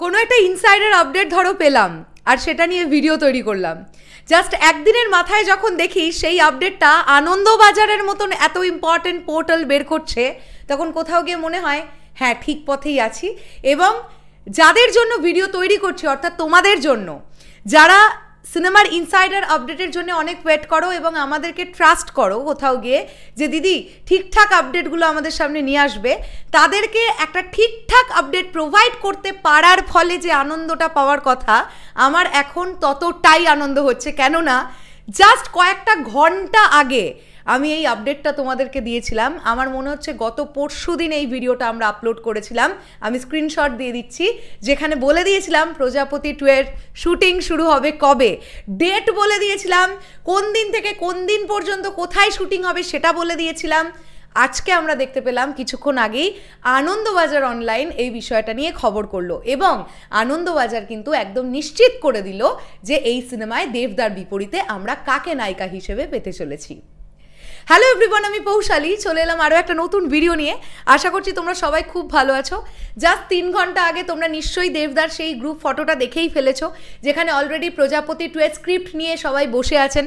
কোনো একটা insider update ধরো পেলাম আর সেটা নিয়ে ভিডিও তৈরি করলাম, জাস্ট একদিনের মাথায় যখন দেখি সেই আপডেটটা আনন্দবাজারের মতন এত ইম্পর্টেন্ট পোর্টাল বের করছে, তখন কোথাও গিয়ে মনে হয় হ্যাঁ ঠিক পথেই আছি। এবং যাদের জন্য ভিডিও তৈরি করছি, অর্থাৎ তোমাদের জন্য, যারা সিনেমার ইনসাইডার আপডেটের জন্য অনেক ওয়েট করো এবং আমাদেরকে ট্রাস্ট করো কোথাও গিয়ে যে দিদি ঠিকঠাক আপডেটগুলো আমাদের সামনে নিয়ে আসবে, তাদেরকে একটা ঠিকঠাক আপডেট প্রোভাইড করতে পারার ফলে যে আনন্দটা পাওয়ার কথা, আমার এখন ততটাই আনন্দ হচ্ছে। কেননা জাস্ট কয়েকটা ঘন্টা আগে আমি এই আপডেটটা তোমাদেরকে দিয়েছিলাম। আমার মনে হচ্ছে গত পরশু দিন এই ভিডিওটা আমরা আপলোড করেছিলাম, আমি স্ক্রিনশট দিয়ে দিচ্ছি, যেখানে বলে দিয়েছিলাম প্রজাপতি 2 এর শুটিং শুরু হবে কবে, ডেট বলে দিয়েছিলাম, কোন দিন থেকে কোন দিন পর্যন্ত কোথায় শুটিং হবে সেটা বলে দিয়েছিলাম। আজকে আমরা দেখতে পেলাম কিছুক্ষণ আগেই আনন্দবাজার অনলাইন এই বিষয়টা নিয়ে খবর করলো এবং আনন্দবাজার কিন্তু একদম নিশ্চিত করে দিল যে এই সিনেমায় দেবদার বিপরীতে আমরা কাকে নায়িকা হিসেবে পেতে চলেছি। হ্যালো এভরিওয়ান, আমি পৌশালী চলে এলাম আরও একটা নতুন ভিডিও নিয়ে। আশা করছি তোমরা সবাই খুব ভালো আছো। জাস্ট 3 ঘন্টা আগে তোমরা নিশ্চয়ই দেবদার সেই গ্রুপ ফটোটা দেখেই ফেলেছো, যেখানে অলরেডি প্রজাপতি 2 এর স্ক্রিপ্ট নিয়ে সবাই বসে আছেন।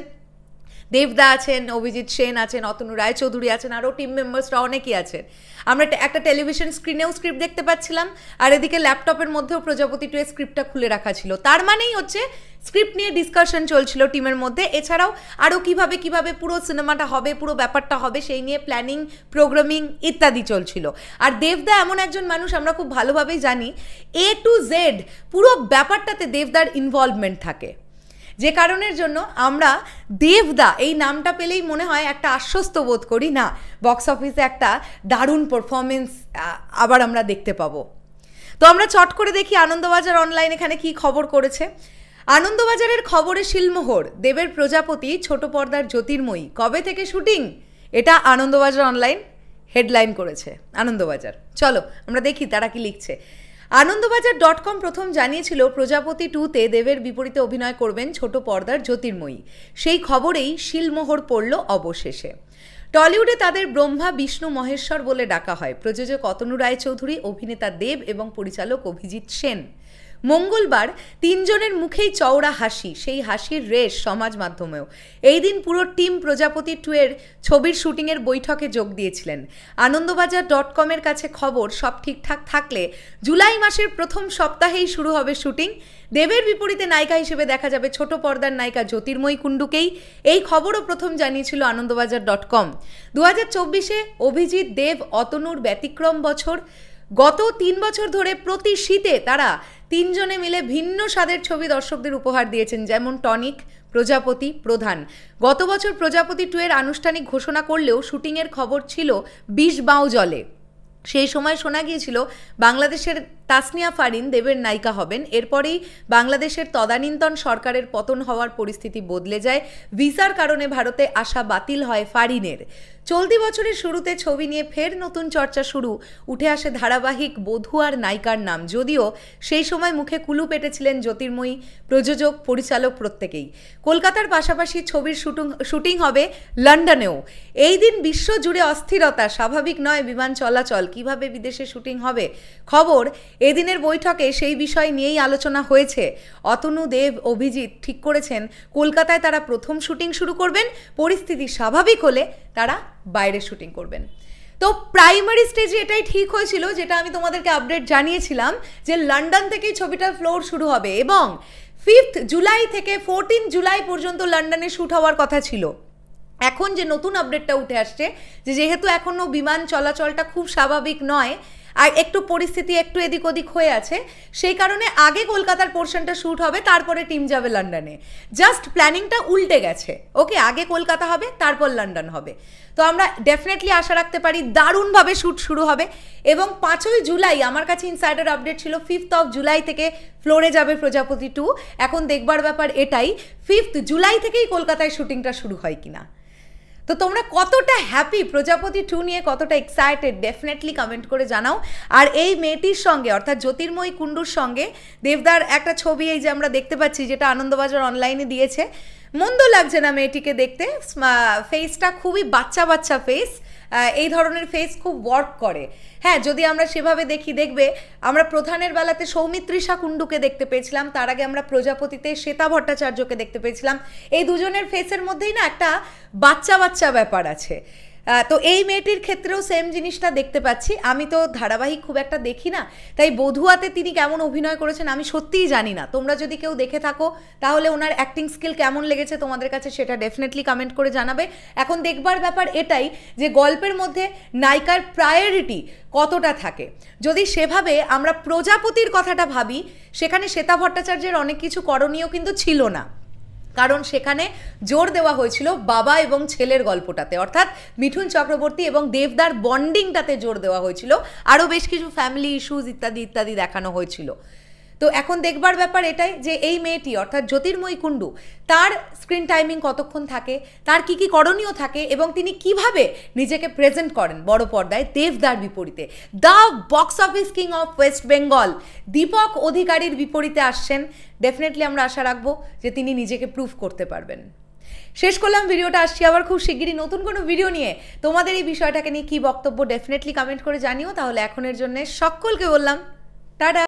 দেবদা আছেন, অভিজিৎ সেন আছেন, অতনু রায়চৌধুরী আছেন, আরও টিম মেম্বার্সরা অনেকেই আছেন। আমরা একটা টেলিভিশন স্ক্রিনেও স্ক্রিপ্ট দেখতে পাচ্ছিলাম, আর এদিকে ল্যাপটপের মধ্যেও প্রজাপতি 2 এর স্ক্রিপ্টটা খুলে রাখা ছিল। তার মানেই হচ্ছে স্ক্রিপ্ট নিয়ে ডিসকাশন চলছিল টিমের মধ্যে। এছাড়াও আরও কিভাবে পুরো সিনেমাটা হবে, পুরো ব্যাপারটা হবে, সেই নিয়ে প্ল্যানিং, প্রোগ্রামিং ইত্যাদি চলছিল। আর দেবদা এমন একজন মানুষ, আমরা খুব ভালোভাবেই জানি, A to Z পুরো ব্যাপারটাতে দেবদার ইনভলভমেন্ট থাকে, যে কারণের জন্য আমরা দেবদা এই নামটা পেলেই মনে হয় একটা আশ্বস্ত বোধ করি, না বক্স অফিসে একটা দারুণ পারফরমেন্স আবার আমরা দেখতে পাবো। তো আমরা চট করে দেখি আনন্দবাজার অনলাইন এখানে কি খবর করেছে। আনন্দবাজারের খবরে শিলমোহর, দেবের প্রজাপতি ছোট পর্দার জ্যোতির্ময়ী, কবে থেকে শুটিং, এটা আনন্দবাজার অনলাইন হেডলাইন করেছে। আনন্দবাজার, চলো আমরা দেখি তারা কি লিখছে। আনন্দবাজার.com প্রথম জানিয়েছিল প্রজাপতি 2-তে দেবের বিপরীতে অভিনয় করবেন ছোট পর্দার জ্যোতির্ময়ী। সেই খবরেই শিলমোহর পড়ল অবশেষে। টলিউডে তাদের ব্রহ্মা বিষ্ণু মহেশ্বর বলে ডাকা হয়। প্রযোজক অতনু রায়চৌধুরী, অভিনেতা দেব এবং পরিচালক অভিজিৎ সেন। মঙ্গলবার 3 জনের মুখেই চওড়া হাসি, সেই হাসির রেশ সমাজ মাধ্যমেও। এই দিন পুরো টিম প্রজাপতি 2 এর ছবির শুটিংয়ের বৈঠকে যোগ দিয়েছিলেন। আনন্দবাজার.com-এর কাছে খবর সব ঠিকঠাক থাকলে জুলাই মাসের প্রথম সপ্তাহেই শুরু হবে শুটিং। দেবের বিপরীতে নায়িকা হিসেবে দেখা যাবে ছোট পর্দার নায়িকা জ্যোতির্ময়ী কুণ্ডুকেই। এই খবরও প্রথম জানিয়েছিল আনন্দবাজার.com। 2024-এ অভিজিৎ, দেব, অতনুর ব্যতিক্রম বছর। গত 3 বছর ধরে প্রতি শীতে তারা 3 জনে মিলে ভিন্ন স্বাদের ছবি দর্শকদের উপহার দিয়েছেন, যেমন টনিক, প্রজাপতি, প্রধান। গত বছর প্রজাপতি 2 এর আনুষ্ঠানিক ঘোষণা করলেও শুটিংয়ের খবর ছিল 20 বাউ জলে। সেই সময় শোনা গিয়েছিল বাংলাদেশের তাসনিয়া ফারিন দেবের নায়িকা হবেন। এরপরেই বাংলাদেশের তদানীন্তন সরকারের পতন হওয়ার পরিস্থিতি বদলে যায়। ভিসার কারণে ভারতে আসা বাতিল হয় ফারিনের। চলতি বছরের শুরুতে ছবি নিয়ে ফের নতুন চর্চা শুরু। উঠে আসে ধারাবাহিক বধূ আর নায়িকার নাম, যদিও সেই সময় মুখে কুলু পেটেছিলেন জ্যোতির্ময়ী, প্রযোজক, পরিচালক প্রত্যেকেই। কলকাতার পাশাপাশি ছবির শুটিং হবে লন্ডনেও। এই দিন বিশ্বজুড়ে অস্থিরতা, স্বাভাবিক নয় বিমান চলাচল, কিভাবে বিদেশে শুটিং হবে। খবর এদিনের বৈঠকে সেই বিষয় নিয়েই আলোচনা হয়েছে। অতনু, দেব, অভিজিৎ ঠিক করেছেন কলকাতায় তারা প্রথম শুটিং শুরু করবেন, পরিস্থিতি স্বাভাবিক হলে তারা বাইরে শুটিং করবেন। তো প্রাইমারি স্টেজে এটাই ঠিক হয়েছিল, যেটা আমি তোমাদেরকে আপডেট জানিয়েছিলাম, যে লন্ডন থেকেই ছবিটার ফ্লোর শুরু হবে এবং 5 জুলাই থেকে 14 জুলাই পর্যন্ত লন্ডনে শ্যুট হওয়ার কথা ছিল। এখন যে নতুন আপডেটটা উঠে আসছে, যে যেহেতু এখনও বিমান চলাচলটা খুব স্বাভাবিক নয় আর একটু পরিস্থিতি একটু এদিক ওদিক হয়ে আছে, সেই কারণে আগে কলকাতার পোর্শনটা শ্যুট হবে, তারপরে টিম যাবে লন্ডনে। জাস্ট প্ল্যানিংটা উল্টে গেছে। ওকে, আগে কলকাতা হবে, তারপর লন্ডন হবে। তো আমরা ডেফিনেটলি আশা রাখতে পারি দারুণভাবে শ্যুট শুরু হবে। এবং 5ই জুলাই আমার কাছে ইনসাইডার আপডেট ছিল 5 জুলাই থেকে ফ্লোরে যাবে প্রজাপতি 2। এখন দেখবার ব্যাপার এটাই 5 জুলাই থেকেই কলকাতায় শুটিংটা শুরু হয় কিনা। তো তোমরা কতটা হ্যাপি প্রজাপতি 2 নিয়ে, কতটা এক্সাইটেড, ডেফিনেটলি কমেন্ট করে জানাও। আর এই মেয়েটির সঙ্গে, অর্থাৎ জ্যোতির্ময়ী কুণ্ডুর সঙ্গে দেবদার একটা ছবি এই যে আমরা দেখতে পাচ্ছি, যেটা আনন্দবাজার অনলাইনে দিয়েছে। মন্দ লাগছে না মেয়েটিকে দেখতে, ফেসটা খুবই বাচ্চা বাচ্চা ফেস, এই ধরনের ফেস খুব ওয়ার্ক করে। হ্যাঁ, যদি আমরা সেভাবে দেখবে আমরা প্রধানের বেলাতে সৌমিত্রিষা কুণ্ডুকে দেখতে পেয়েছিলাম, তার আগে আমরা প্রজাপতিতে শ্বেতা ভট্টাচার্যকে দেখতে পেয়েছিলাম। এই দুজনের ফেসের মধ্যেই না একটা বাচ্চা বাচ্চা ব্যাপার আছে। তো এই মেয়েটির ক্ষেত্রেও সেম জিনিসটা দেখতে পাচ্ছি। আমি তো ধারাবাহিক খুব একটা দেখি না, তাই বধুয়াতে তিনি কেমন অভিনয় করেছেন আমি সত্যিই জানি না। তোমরা যদি কেউ দেখে থাকো তাহলে ওনার অ্যাক্টিং স্কিল কেমন লেগেছে তোমাদের কাছে সেটা ডেফিনেটলি কমেন্ট করে জানাবে। এখন দেখবার ব্যাপার এটাই যে গল্পের মধ্যে নায়িকার প্রায়োরিটি কতটা থাকে। যদি সেভাবে আমরা প্রজাপতির কথাটা ভাবি, সেখানে শ্বেতা ভট্টাচার্যের অনেক কিছু করণীয় কিন্তু ছিল না, কারণ সেখানে জোর দেওয়া হয়েছিল বাবা এবং ছেলের গল্পটাতে, অর্থাৎ মিঠুন চক্রবর্তী এবং দেবদার বন্ডিংটাতে জোর দেওয়া হয়েছিল, আরও বেশ কিছু ফ্যামিলি ইস্যুজ ইত্যাদি ইত্যাদি দেখানো হয়েছিল। তো এখন দেখবার ব্যাপার এটাই যে এই মেয়েটি অর্থাৎ জ্যোতির্ময়ী কুণ্ডু, তার স্ক্রিন টাইমিং কতক্ষণ থাকে, তার কি কি করণীয় থাকে এবং তিনি কিভাবে নিজেকে প্রেজেন্ট করেন বড় পর্দায় দেবদার বিপরীতে। The box office king of West Bengal Deepak অধিকারীর বিপরীতে আসছেন। ডেফিনেটলি আমরা আশা রাখবো যে তিনি নিজেকে প্রুভ করতে পারবেন। শেষ করলাম ভিডিওটা, আসছি আবার খুব শিগগিরই নতুন কোনো ভিডিও নিয়ে। তোমাদের এই বিষয়টাকে নিয়ে কী বক্তব্য ডেফিনেটলি কমেন্ট করে জানিও। তাহলে এখনের জন্য সকলকে বললাম টাটা।